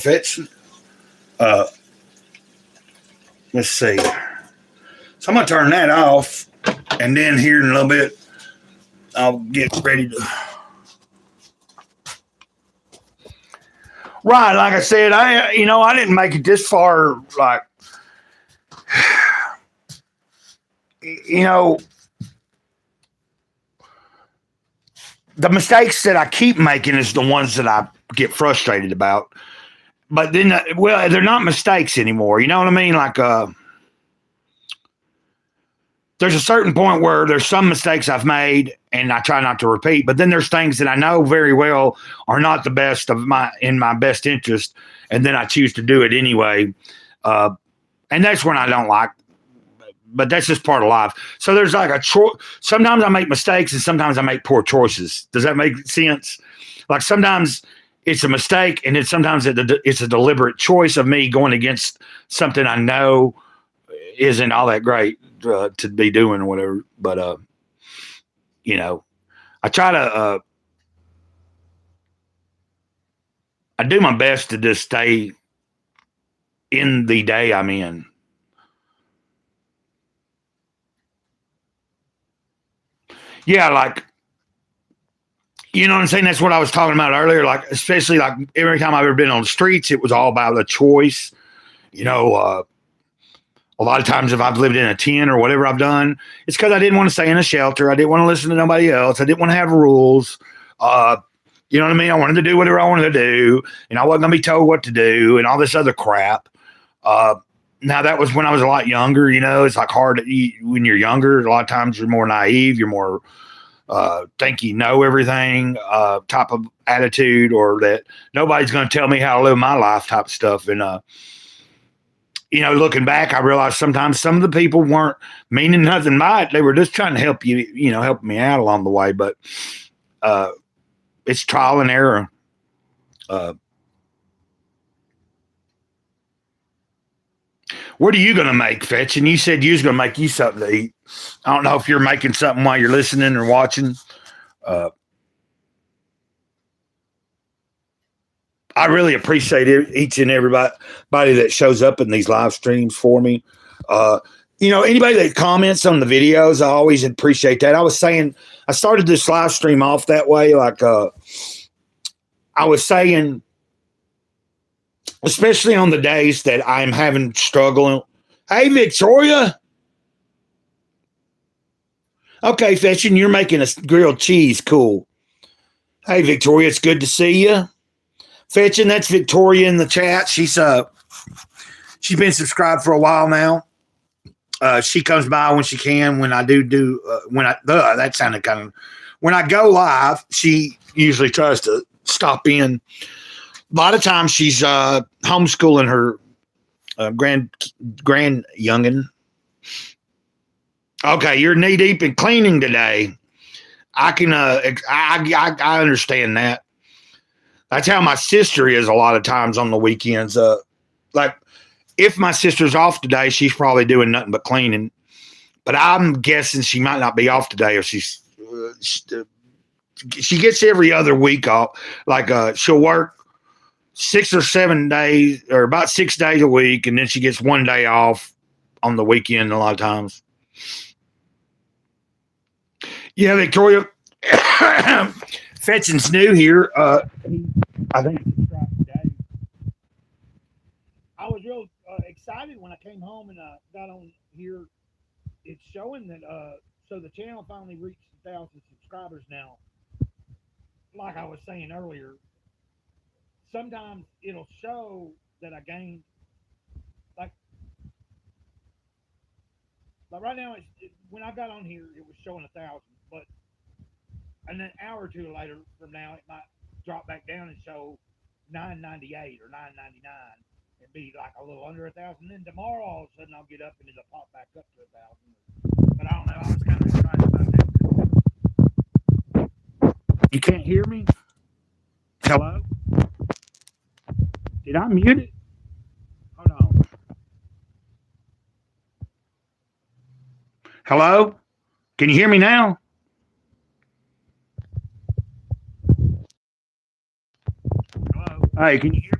Fetch. Uh, let's see. So I'm gonna turn that off, and then here in a little bit, I'll get ready to. Right, like I said, I didn't make it this far. Like, the mistakes that I keep making is the ones that I get frustrated about. But then, they're not mistakes anymore. You know what I mean? Like, there's a certain point where there's some mistakes I've made and I try not to repeat. But then there's things that I know very well are not the best in my best interest, and then I choose to do it anyway. And that's when I don't like. But that's just part of life. So there's like sometimes I make mistakes and sometimes I make poor choices. Does that make sense? Like sometimes it's a mistake and then sometimes it's a deliberate choice of me going against something I know isn't all that great to be doing or whatever. But, I try to, I do my best to just stay in the day I'm in. Yeah, like, you know what I'm saying? That's what I was talking about earlier. Like, especially like every time I've ever been on the streets, it was all about a choice. A lot of times if I've lived in a tent or whatever I've done, it's because I didn't want to stay in a shelter. I didn't want to listen to nobody else. I didn't want to have rules. You know what I mean? I wanted to do whatever I wanted to do, and I wasn't going to be told what to do and all this other crap. Now, that was when I was a lot younger. It's like hard when you're younger. A lot of times you're more naive. You're more think you know everything type of attitude, or that nobody's going to tell me how to live my life type of stuff. And, looking back, I realized sometimes some of the people weren't meaning nothing by it. They were just trying to help you, help me out along the way. But it's trial and error. What are you going to make, Fetch? And you said you was going to make you something to eat. I don't know if you're making something while you're listening or watching. I really appreciate each and everybody that shows up in these live streams for me. Anybody that comments on the videos, I always appreciate that. I was saying, I started this live stream off that way. Like, I was saying, especially on the days that I'm having struggling. Hey, Victoria. Okay, Fetching, you're making a grilled cheese. Cool. Hey, Victoria, it's good to see you. Fetching, that's Victoria in the chat. She's been subscribed for a while now. She comes by when she can. When I that sounded kind of, when I go live, she usually tries to stop in. A lot of times she's homeschooling her grand youngin. Okay, you're knee deep in cleaning today. I can I understand that. That's how my sister is a lot of times on the weekends. Like if my sister's off today, she's probably doing nothing but cleaning. But I'm guessing she might not be off today, or she gets every other week off. Like she'll work 6 or 7 days, or about 6 days a week, and then she gets 1 day off on the weekend a lot of times. Yeah, Victoria. Fetching's new here. I think he subscribed today. I was real excited when I came home and I got on here. It's showing that so the channel finally reached 1,000 subscribers now. Like I was saying earlier, sometimes it'll show that I gained, like right now, when I got on here, it was showing 1,000, but and an hour or two later from now, it might drop back down and show 998 or 999 and be like a little under 1,000. Then tomorrow, all of a sudden, I'll get up and it'll pop back up to 1,000. But I don't know. I was kind of excited about that. You can't hear me? Hello? Did I mute it? Hold on. Hello? Can you hear me now? Hello? Hey, can you hear me?